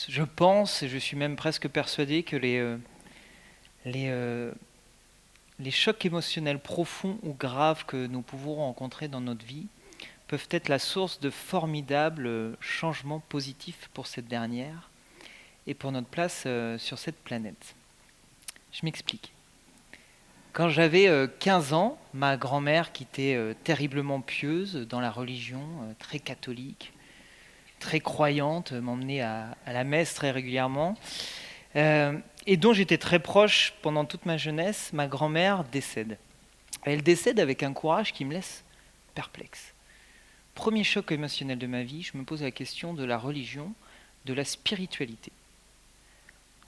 je pense, et je suis même presque persuadé que les, euh, les chocs émotionnels profonds ou graves que nous pouvons rencontrer dans notre vie peuvent être la source de formidables changements positifs pour cette dernière et pour notre place sur cette planète. Je m'explique. Quand j'avais 15 ans, ma grand-mère, qui était terriblement pieuse dans la religion, très catholique, très croyante, m'emmenait à la messe très régulièrement, et dont j'étais très proche pendant toute ma jeunesse, ma grand-mère décède. Elle décède avec un courage qui me laisse perplexe. Premier choc émotionnel de ma vie, je me pose la question de la religion, de la spiritualité.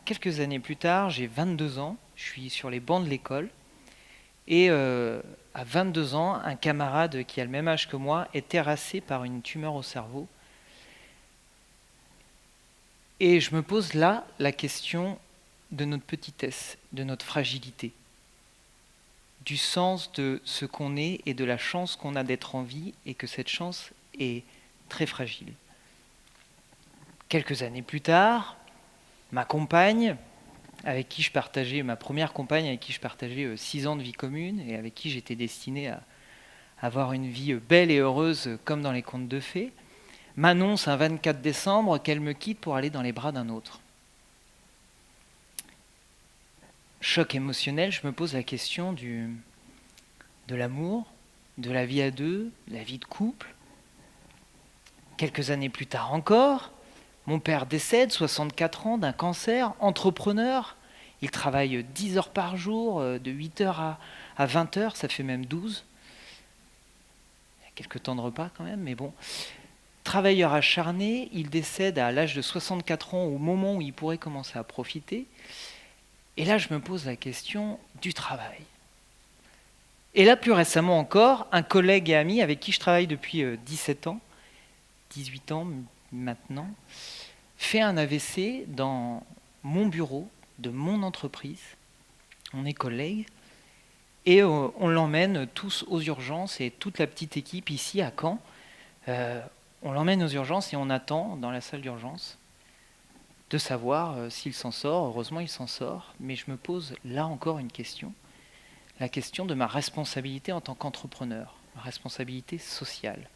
Quelques années plus tard, j'ai 22 ans, je suis sur les bancs de l'école, et à 22 ans, un camarade qui a le même âge que moi est terrassé par une tumeur au cerveau. Et je me pose là la question de notre petitesse, de notre fragilité, du sens de ce qu'on est et de la chance qu'on a d'être en vie et que cette chance est très fragile. Quelques années plus tard, ma compagne, avec qui je partageais, ma première compagne avec qui je partageais 6 ans de vie commune et avec qui j'étais destiné à avoir une vie belle et heureuse comme dans les contes de fées, m'annonce un 24 décembre qu'elle me quitte pour aller dans les bras d'un autre. Choc émotionnel, je me pose la question de l'amour, de la vie à deux, de la vie de couple. Quelques années plus tard encore, mon père décède, 64 ans, d'un cancer, entrepreneur. Il travaille 10 heures par jour, de 8 heures à 20 heures, ça fait même 12. Il y a quelques temps de repas quand même, mais bon. Travailleur acharné, il décède à l'âge de 64 ans, au moment où il pourrait commencer à profiter. Et là, je me pose la question du travail. Et là, plus récemment encore, un collègue et ami avec qui je travaille depuis 17 ans, 18 ans maintenant, fait un AVC dans mon bureau de mon entreprise. On est collègues. Et on l'emmène tous aux urgences et toute la petite équipe ici à Caen. On l'emmène aux urgences et on attend dans la salle d'urgence de savoir s'il s'en sort. Heureusement, il s'en sort. Mais je me pose là encore une question. La question de ma responsabilité en tant qu'entrepreneur, ma responsabilité sociale.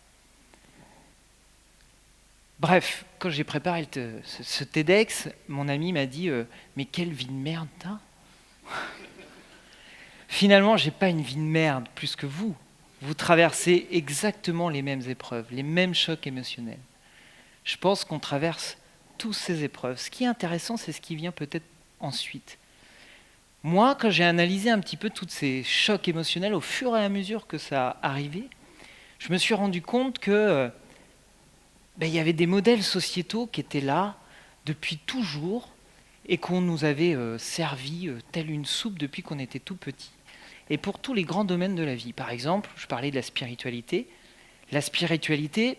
Bref, quand j'ai préparé ce TEDx, mon ami m'a dit mais quelle vie de merde t'as. Finalement, j'ai pas une vie de merde plus que vous. Vous traversez exactement les mêmes épreuves, les mêmes chocs émotionnels. Je pense qu'on traverse tous ces épreuves. Ce qui est intéressant, c'est ce qui vient peut-être ensuite. Moi, quand j'ai analysé un petit peu tous ces chocs émotionnels au fur et à mesure que ça arrivait, je me suis rendu compte que il y avait des modèles sociétaux qui étaient là depuis toujours et qu'on nous avait servi telle une soupe depuis qu'on était tout petit. Et pour tous les grands domaines de la vie. Par exemple, je parlais de la spiritualité. La spiritualité,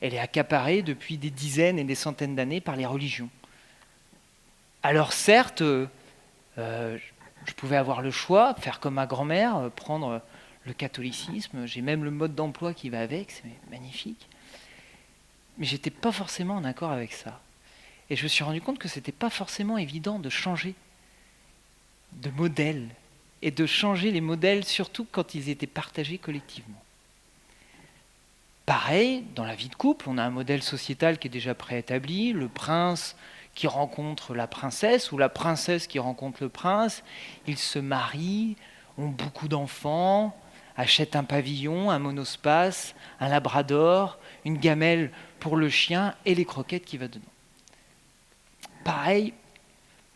elle est accaparée depuis des dizaines et des centaines d'années par les religions. Alors certes, je pouvais avoir le choix, faire comme ma grand-mère, prendre le catholicisme. J'ai même le mode d'emploi qui va avec, c'est magnifique. Mais j'étais pas forcément en accord avec ça. Et je me suis rendu compte que c'était pas forcément évident de changer de modèle et de changer les modèles, surtout quand ils étaient partagés collectivement. Pareil, dans la vie de couple, on a un modèle sociétal qui est déjà préétabli, le prince qui rencontre la princesse ou la princesse qui rencontre le prince, ils se marient, ont beaucoup d'enfants, achètent un pavillon, un monospace, un labrador, une gamelle pour le chien et les croquettes qui va dedans. Pareil,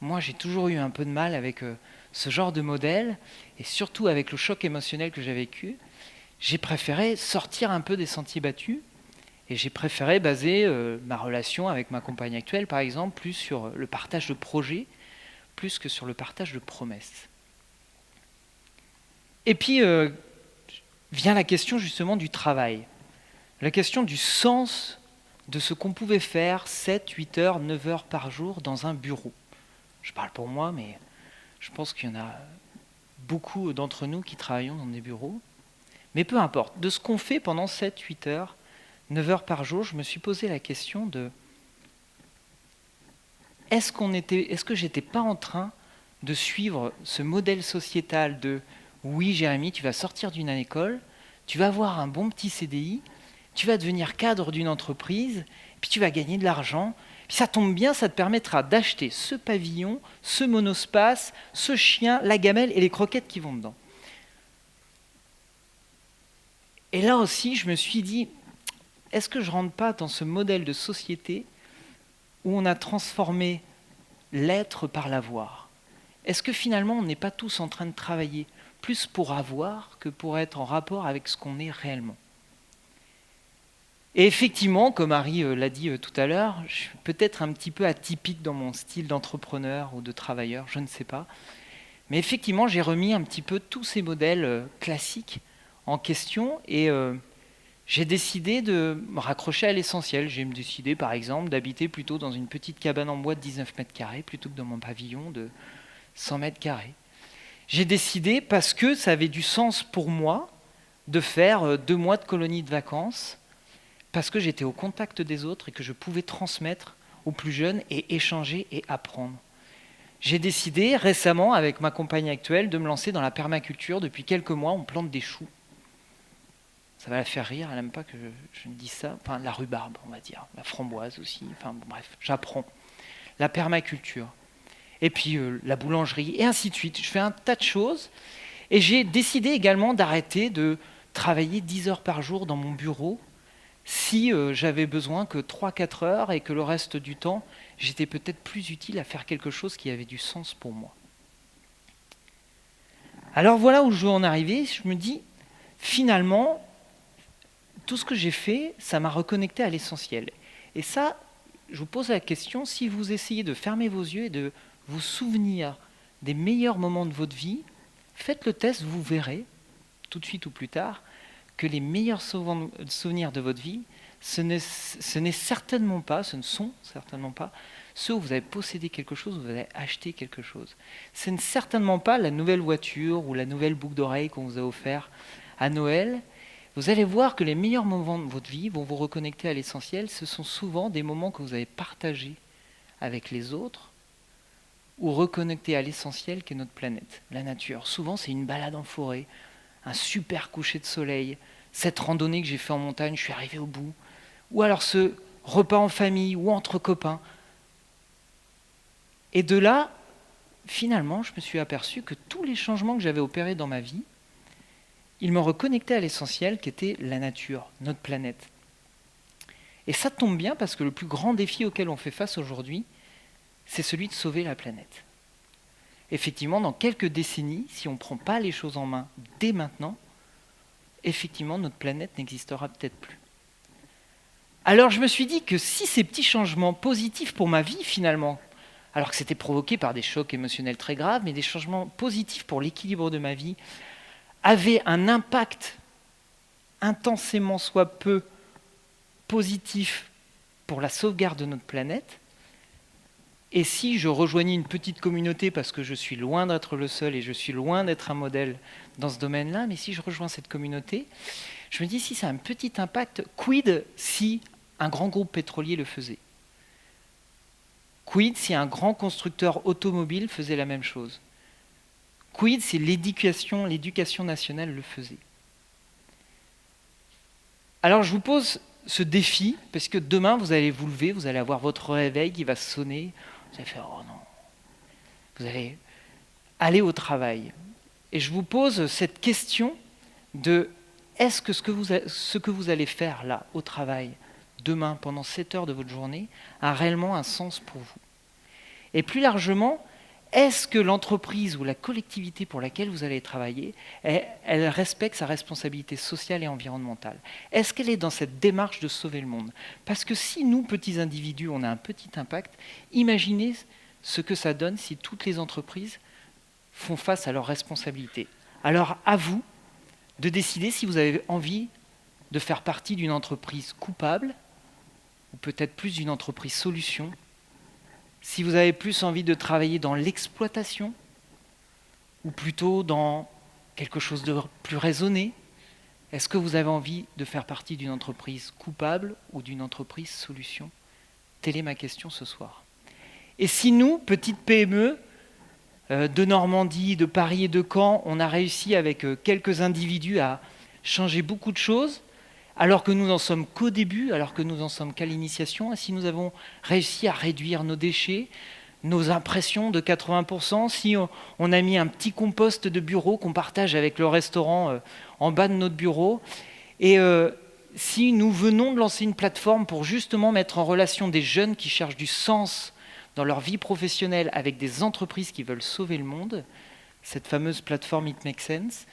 moi j'ai toujours eu un peu de mal avec ce genre de modèle, et surtout avec le choc émotionnel que j'ai vécu, j'ai préféré sortir un peu des sentiers battus, et j'ai préféré baser ma relation avec ma compagne actuelle, par exemple, plus sur le partage de projets, plus que sur le partage de promesses. Et puis vient la question justement du travail, la question du sens de ce qu'on pouvait faire 7, 8 heures, 9 heures par jour dans un bureau. Je parle pour moi, mais je pense qu'il y en a beaucoup d'entre nous qui travaillons dans des bureaux. Mais peu importe, de ce qu'on fait pendant 7, 8 heures, 9 heures par jour, je me suis posé la question de est-ce que j'étais pas en train de suivre ce modèle sociétal de oui Jérémy, tu vas sortir d'une école, tu vas avoir un bon petit CDI, tu vas devenir cadre d'une entreprise, puis tu vas gagner de l'argent, puis ça tombe bien, ça te permettra d'acheter ce pavillon, ce monospace, ce chien, la gamelle et les croquettes qui vont dedans. Et là aussi, je me suis dit, est-ce que je ne rentre pas dans ce modèle de société où on a transformé l'être par l'avoir? Est-ce que finalement, on n'est pas tous en train de travailler plus pour avoir que pour être en rapport avec ce qu'on est réellement? Et effectivement, comme Harry l'a dit tout à l'heure, je suis peut-être un petit peu atypique dans mon style d'entrepreneur ou de travailleur, je ne sais pas. Mais effectivement, j'ai remis un petit peu tous ces modèles classiques en question et j'ai décidé de me raccrocher à l'essentiel. J'ai décidé, par exemple, d'habiter plutôt dans une petite cabane en bois de 19 mètres carrés plutôt que dans mon pavillon de 100 mètres carrés. J'ai décidé, parce que ça avait du sens pour moi, de faire 2 mois de colonie de vacances, parce que j'étais au contact des autres et que je pouvais transmettre aux plus jeunes et échanger et apprendre. J'ai décidé récemment, avec ma compagne actuelle, de me lancer dans la permaculture. Depuis quelques mois, on plante des choux. Ça va la faire rire, elle n'aime pas que je ne dise ça. Enfin, la rhubarbe, on va dire. La framboise aussi. Enfin, bon, bref, j'apprends. La permaculture. Et puis la boulangerie, et ainsi de suite. Je fais un tas de choses. Et j'ai décidé également d'arrêter de travailler 10 heures par jour dans mon bureau si j'avais besoin que 3-4 heures et que le reste du temps, j'étais peut-être plus utile à faire quelque chose qui avait du sens pour moi. Alors voilà où je veux en arriver. Je me dis, finalement, tout ce que j'ai fait, ça m'a reconnecté à l'essentiel. Et ça, je vous pose la question, si vous essayez de fermer vos yeux et de vous souvenir des meilleurs moments de votre vie, faites le test, vous verrez, tout de suite ou plus tard, que les meilleurs souvenirs de votre vie, ce ne sont certainement pas ceux où vous avez possédé quelque chose, où vous avez acheté quelque chose. Ce n'est certainement pas la nouvelle voiture ou la nouvelle boucle d'oreille qu'on vous a offert à Noël. Vous allez voir que les meilleurs moments de votre vie vont vous reconnecter à l'essentiel. Ce sont souvent des moments que vous avez partagés avec les autres ou reconnectés à l'essentiel qu'est notre planète, la nature. Souvent, c'est une balade en forêt, un super coucher de soleil, cette randonnée que j'ai fait en montagne, je suis arrivé au bout, ou alors ce repas en famille ou entre copains. Et de là, finalement, je me suis aperçu que tous les changements que j'avais opérés dans ma vie, ils me reconnectaient à l'essentiel qui était la nature, notre planète. Et ça tombe bien parce que le plus grand défi auquel on fait face aujourd'hui, c'est celui de sauver la planète. Effectivement, dans quelques décennies, si on ne prend pas les choses en main dès maintenant, effectivement, notre planète n'existera peut-être plus. Alors je me suis dit que si ces petits changements positifs pour ma vie, finalement, alors que c'était provoqué par des chocs émotionnels très graves, mais des changements positifs pour l'équilibre de ma vie, avaient un impact intensément soit peu positif pour la sauvegarde de notre planète, et si je rejoignais une petite communauté, parce que je suis loin d'être le seul et je suis loin d'être un modèle dans ce domaine-là, mais si je rejoins cette communauté, je me dis si c'est un petit impact, quid si un grand groupe pétrolier le faisait? Quid si un grand constructeur automobile faisait la même chose? Quid si l'éducation nationale le faisait? Alors je vous pose ce défi, parce que demain vous allez vous lever, vous allez avoir votre réveil qui va sonner, vous allez faire « oh non ». Vous allez aller au travail. Et je vous pose cette question de est-ce que ce que vous allez faire là, au travail, demain, pendant 7 heures de votre journée, a réellement un sens pour vous? Et plus largement, est-ce que l'entreprise ou la collectivité pour laquelle vous allez travailler, elle respecte sa responsabilité sociale et environnementale? Est-ce qu'elle est dans cette démarche de sauver le monde? Parce que si nous, petits individus, on a un petit impact, imaginez ce que ça donne si toutes les entreprises font face à leurs responsabilités. Alors à vous de décider si vous avez envie de faire partie d'une entreprise coupable, ou peut-être plus d'une entreprise solution, si vous avez plus envie de travailler dans l'exploitation, ou plutôt dans quelque chose de plus raisonné. Est-ce que vous avez envie de faire partie d'une entreprise coupable ou d'une entreprise solution? Telle est ma question ce soir. Et si nous, petites PME, de Normandie, de Paris et de Caen, on a réussi avec quelques individus à changer beaucoup de choses, alors que nous n'en sommes qu'au début, alors que nous n'en sommes qu'à l'initiation, et si nous avons réussi à réduire nos déchets, nos impressions de 80%, si on a mis un petit compost de bureau qu'on partage avec le restaurant en bas de notre bureau, et si nous venons de lancer une plateforme pour justement mettre en relation des jeunes qui cherchent du sens dans leur vie professionnelle avec des entreprises qui veulent sauver le monde, cette fameuse plateforme It Makes Sense,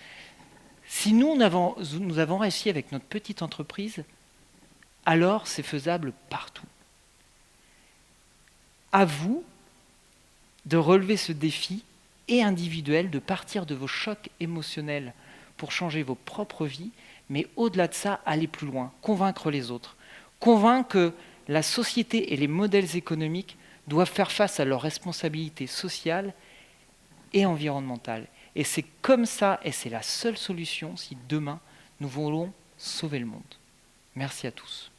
si nous avons réussi avec notre petite entreprise, alors c'est faisable partout. À vous de relever ce défi et individuel, de partir de vos chocs émotionnels pour changer vos propres vies, mais au-delà de ça, aller plus loin, convaincre les autres, convaincre que la société et les modèles économiques doivent faire face à leurs responsabilités sociales et environnementales. Et c'est comme ça, et c'est la seule solution si demain nous voulons sauver le monde. Merci à tous.